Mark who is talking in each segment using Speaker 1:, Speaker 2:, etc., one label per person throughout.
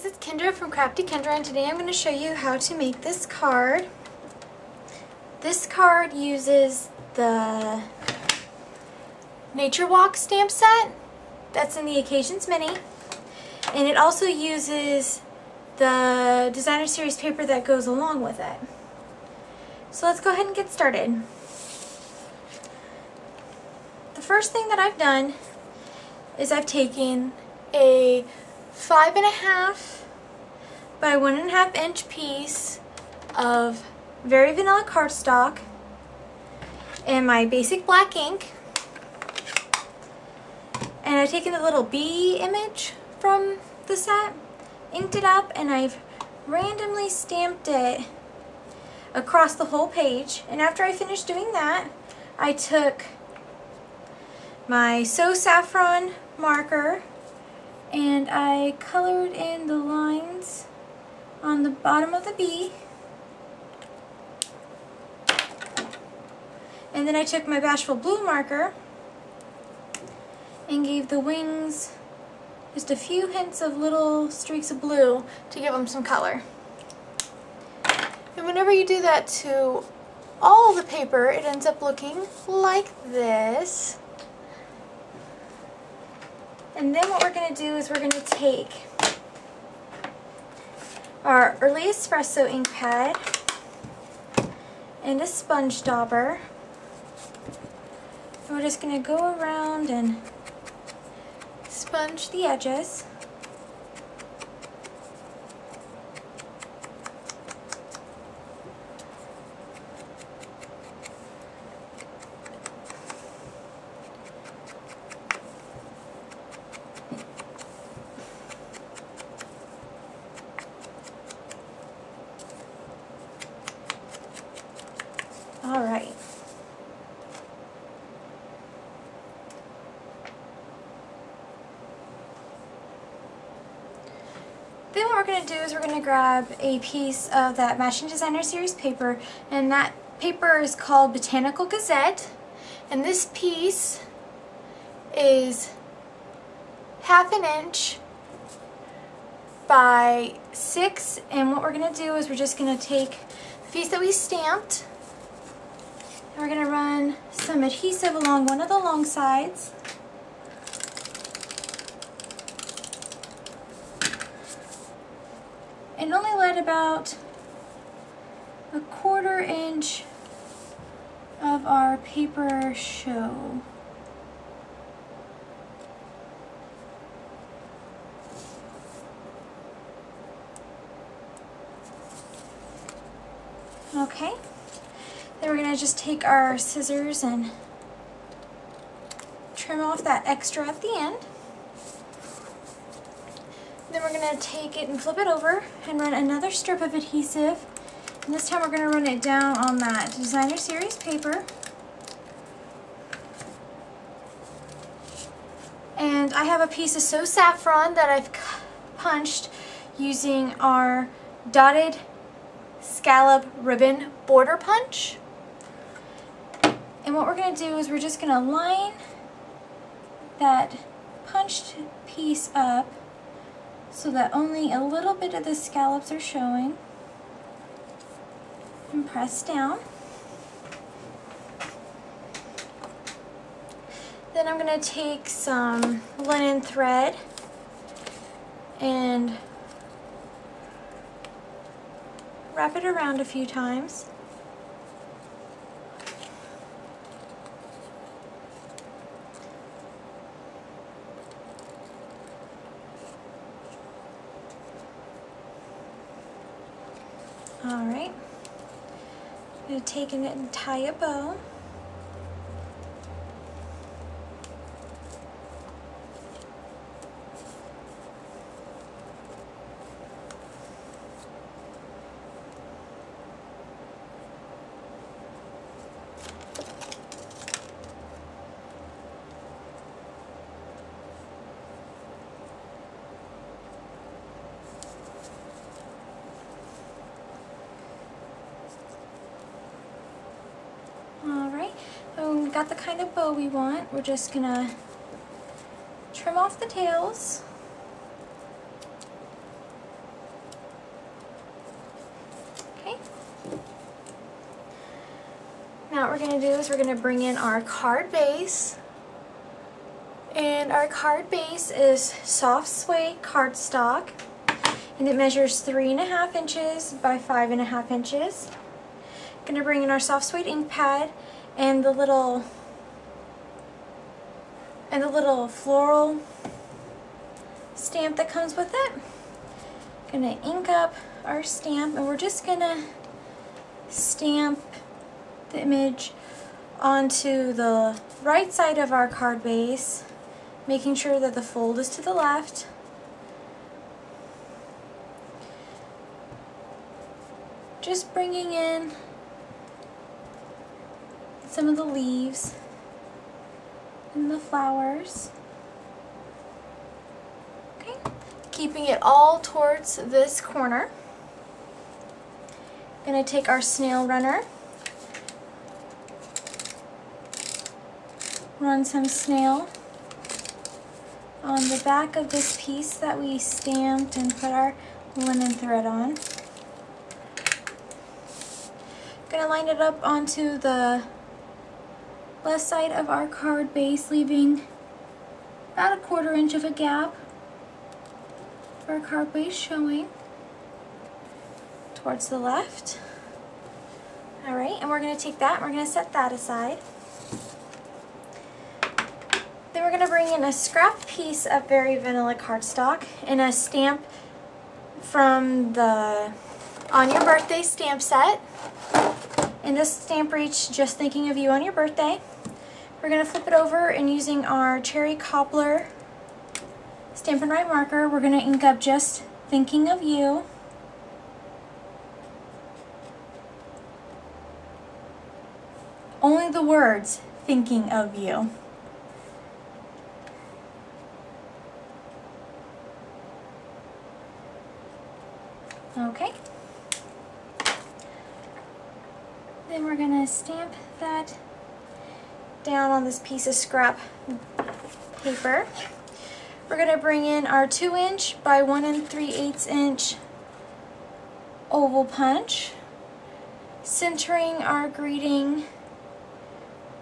Speaker 1: it's Kendra from Crafty Kendra, and today I'm going to show you how to make this card. This card uses the Nature Walk stamp set that's in the Occasions Mini, and it also uses the Designer Series paper that goes along with it. So let's go ahead and get started. The first thing that I've done is I've taken a 5.5 by 1.5 inch piece of very vanilla cardstock and my basic black ink, and I've taken the little bee image from the set, inked it up, and I've randomly stamped it across the whole page. And after I finished doing that, I took my So Saffron marker and I colored in the lines on the bottom of the bee, and then I took my Bashful Blue marker and gave the wings just a few hints of little streaks of blue to give them some color. And whenever you do that to all the paper, it ends up looking like this. And then what we're going to do is we're going to take our Early Espresso ink pad and a sponge dauber. And we're just going to go around and sponge the edges. All right. Then what we're going to do is we're going to grab a piece of that Matching Designer Series paper, and that paper is called Botanical Gazette, and this piece is 1/2 inch by 6, and what we're going to do is we're just going to take the piece that we stamped, and we're going to run some adhesive along one of the long sides. And only let about 1/4 inch of our paper show. Okay. Then we're going to just take our scissors and trim off that extra at the end. Then we're going to take it and flip it over and run another strip of adhesive. And this time we're going to run it down on that Designer Series paper. And I have a piece of So Saffron that I've punched using our dotted scallop ribbon border punch. And what we're going to do is we're just going to line that punched piece up so that only a little bit of the scallops are showing, and press down. Then I'm going to take some linen thread and wrap it around a few times. Alright, I'm going to take it and tie a bow. we got the kind of bow we want. We're just gonna trim off the tails. Now what we're going to do is we're going to bring in our card base. And our card base is soft suede cardstock. And it measures 3.5 inches by 5.5 inches. Going to bring in our soft suede ink pad and the little floral stamp that comes with it. Going to ink up our stamp, and we're just going to stamp the image onto the right side of our card base, making sure that the fold is to the left. Just bringing in some of the leaves and the flowers. Okay, keeping it all towards this corner. Gonna take our snail runner, run some snail on the back of this piece that we stamped and put our linen thread on. Gonna line it up onto the left side of our card base, leaving about 1/4 inch of a gap for our card base showing towards the left. Alright, and we're going to take that and we're going to set that aside. Then we're going to bring in a scrap piece of Very Vanilla cardstock and a stamp from the On Your Birthday stamp set. And this stamp reach, Just Thinking of You on Your Birthday. We're going to flip it over, and using our Cherry Cobbler Stampin' Write marker, we're going to ink up Just Thinking of You. Only the words, thinking of you. Okay. Then we're going to stamp that down on this piece of scrap paper. We're going to bring in our 2 inch by 1 3/8 inch oval punch, centering our greeting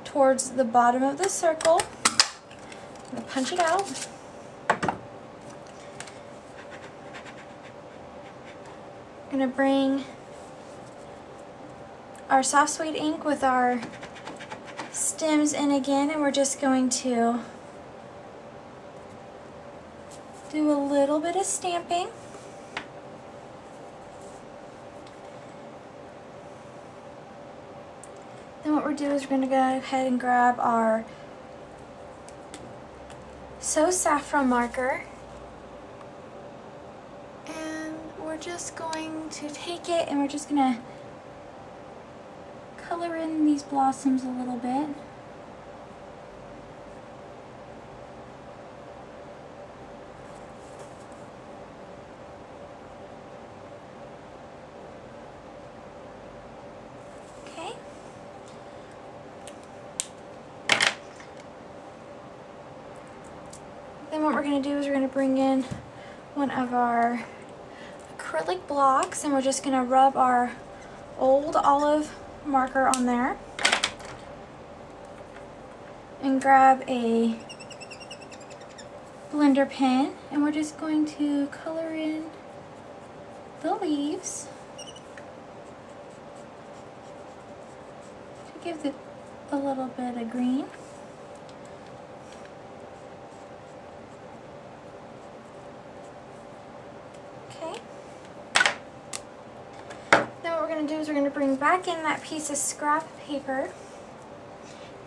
Speaker 1: towards the bottom of the circle. I'm going to punch it out. I'm going to bring our soft suede ink with our stems in again, and we're just going to do a little bit of stamping. Then what we're doing is we're going to go ahead and grab our So Saffron marker, and we're just going to take it and we're just going to color in these blossoms a little bit. Then what we're going to do is we're going to bring in one of our acrylic blocks, and we're just going to rub our old olive marker on there and grab a blender pen, and we're just going to color in the leaves to give it a little bit of green. Do is we're going to bring back in that piece of scrap paper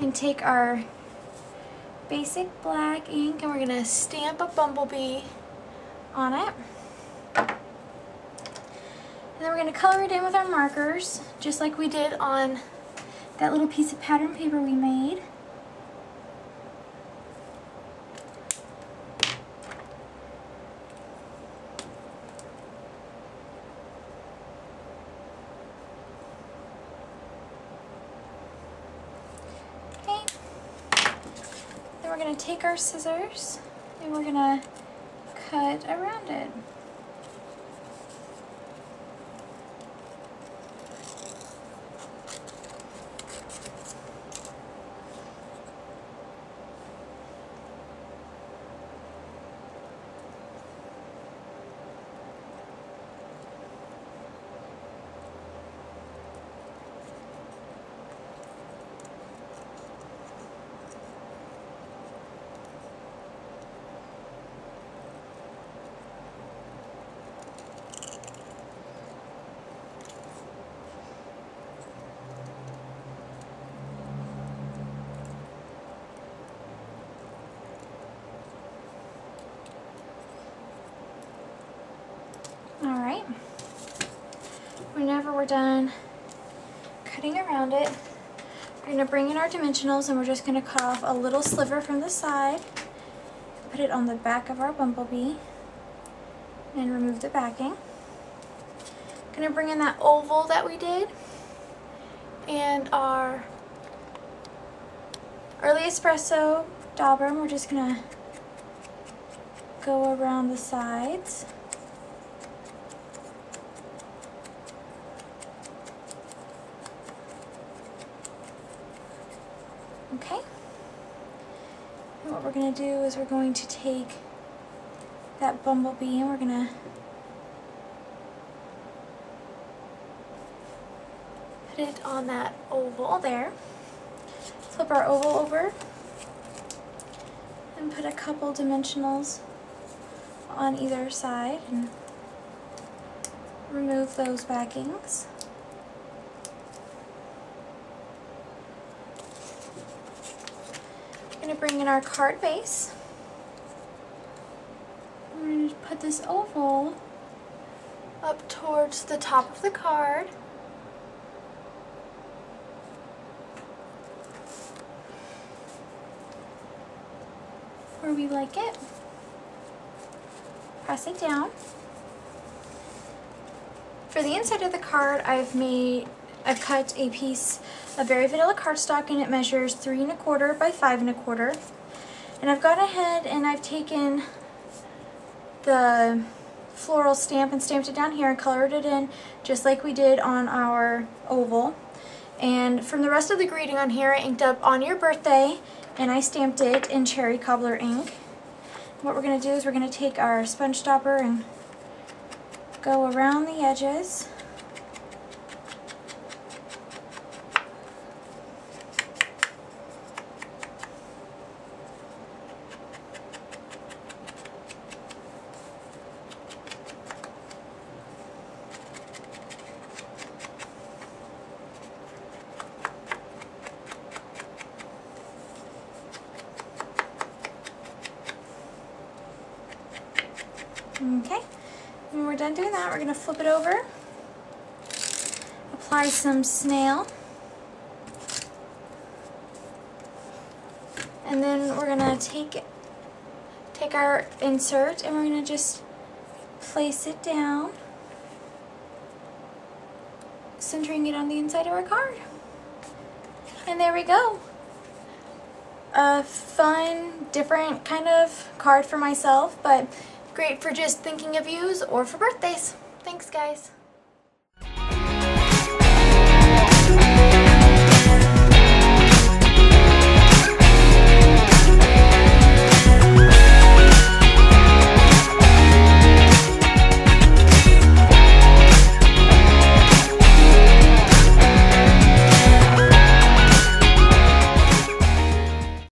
Speaker 1: and take our basic black ink, and we're going to stamp a bumblebee on it. And then we're going to color it in with our markers, just like we did on that little piece of pattern paper we made. We're going to take our scissors and we're going to cut around it. right? Whenever we're done cutting around it, we're going to bring in our dimensionals and we're just going to cut off a little sliver from the side, put it on the back of our bumblebee, and remove the backing. Going to bring in that oval that we did and our early espresso dauber, and we're just going to go around the sides. Okay, and what we're going to do is we're going to take that bumblebee and we're going to put it on that oval there. Flip our oval over and put a couple dimensionals on either side and remove those backings. We're going to bring in our card base. We're going to put this oval up towards the top of the card. Where we like it. Press it down. For the inside of the card, I've cut a piece of very vanilla cardstock, and it measures 3 1/4 by 5 1/4. And I've gone ahead and I've taken the floral stamp and stamped it down here and colored it in just like we did on our oval. And from the rest of the greeting on here, I inked up "On Your Birthday," and I stamped it in cherry cobbler ink. What we're going to do is we're going to take our sponge stopper and go around the edges. Okay, when we're done doing that, we're going to flip it over, apply some snail, and then we're going to take our insert and we're going to just place it down, centering it on the inside of our card. And there we go. A fun, different kind of card for myself, but great for just thinking of yous or for birthdays. Thanks, guys.